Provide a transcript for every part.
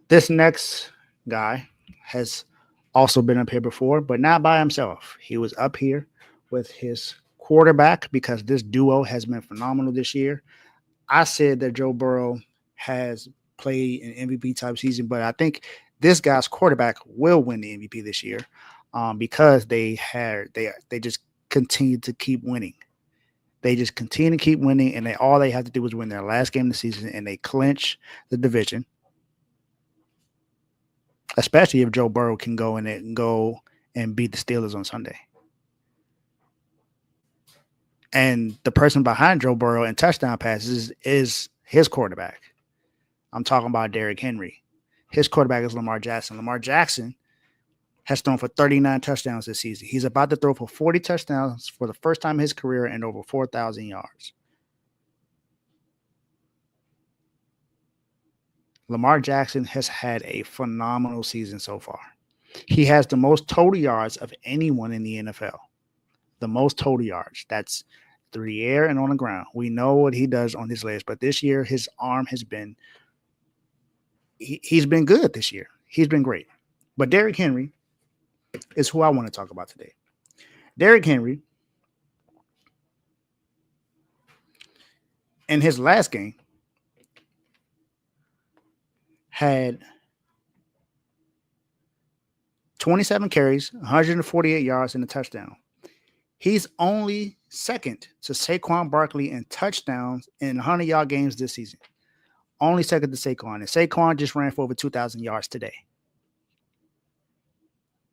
This next guy has also been up here before, but not by himself. He was up here with his quarterback because this duo has been phenomenal this year. I said that Joe Burrow has played an MVP type season, but I think this guy's quarterback will win the MVP this year because they just continue to keep winning. They just continue to keep winning, and all they have to do is win their last game of the season, and they clinch the division. Especially if Joe Burrow can go in it and go and beat the Steelers on Sunday. And the person behind Joe Burrow in touchdown passes is his quarterback. I'm talking about Derrick Henry. His quarterback is Lamar Jackson. Lamar Jackson has thrown for 39 touchdowns this season. He's about to throw for 40 touchdowns for the first time in his career and over 4,000 yards. Lamar Jackson has had a phenomenal season so far. He has the most total yards of anyone in the NFL. The most total yards. That's through the air and on the ground. We know what he does on his legs, but this year his arm has been he's been good this year. He's been great. But Derrick Henry is who I want to talk about today. Derrick Henry, in his last game, had 27 carries, 148 yards, and a touchdown. He's only second to Saquon Barkley in touchdowns in 100-yard games this season. Only second to Saquon. And Saquon just ran for over 2,000 yards today.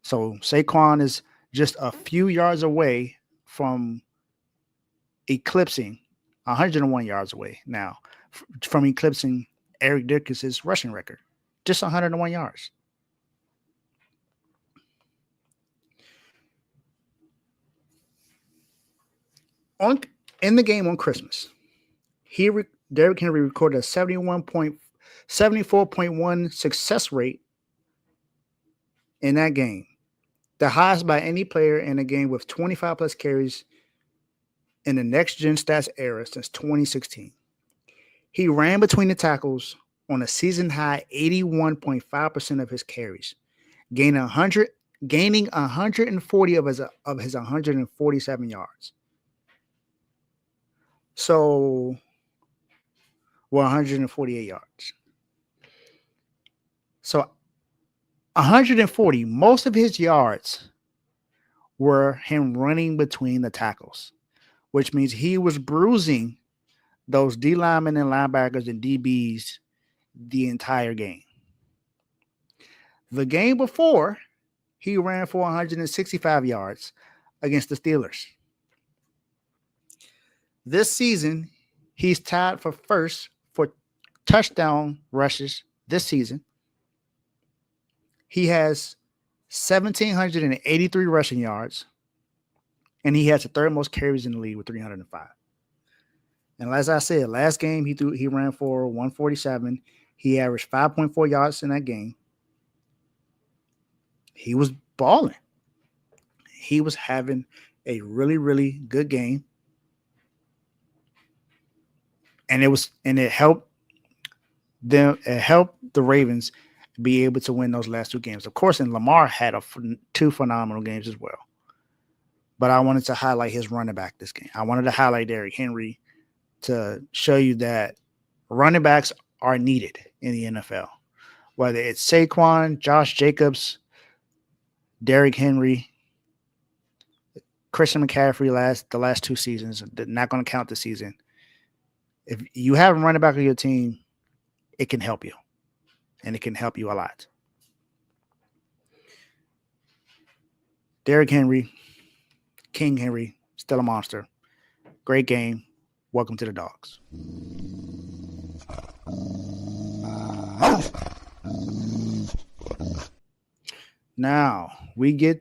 So Saquon is just a few yards away from eclipsing 101 yards away now from eclipsing Eric Dickerson's rushing record. Just 101 yards. In the game on Christmas, Derrick Henry recorded a 74.1 success rate in that game, the highest by any player in a game with 25 plus carries in the next gen stats era since 2016. He ran between the tackles on a season high 81.5% of his carries, gaining 140 of his 147 yards. So, 148 yards. So, 140, most of his yards were him running between the tackles, which means he was bruising those D linemen and linebackers and DBs the entire game. The game before, he ran for 165 yards against the Steelers. This season, he's tied for first for touchdown rushes this season. He has 1,783 rushing yards, and he has the third most carries in the league with 305. And as I said, last game he ran for 147. He averaged 5.4 yards in that game. He was balling. He was having a really, really good game. And it helped them. It helped the Ravens be able to win those last two games. Of course, and Lamar had two phenomenal games as well. But I wanted to highlight his running back this game. I wanted to highlight Derrick Henry to show you that running backs are needed in the NFL. Whether it's Saquon, Josh Jacobs, Derrick Henry, Christian McCaffrey the last two seasons, not going to count the season. If you have a running back on your team, it can help you. And it can help you a lot. Derrick Henry, King Henry, still a monster. Great game. Welcome to the Dogs. Now we get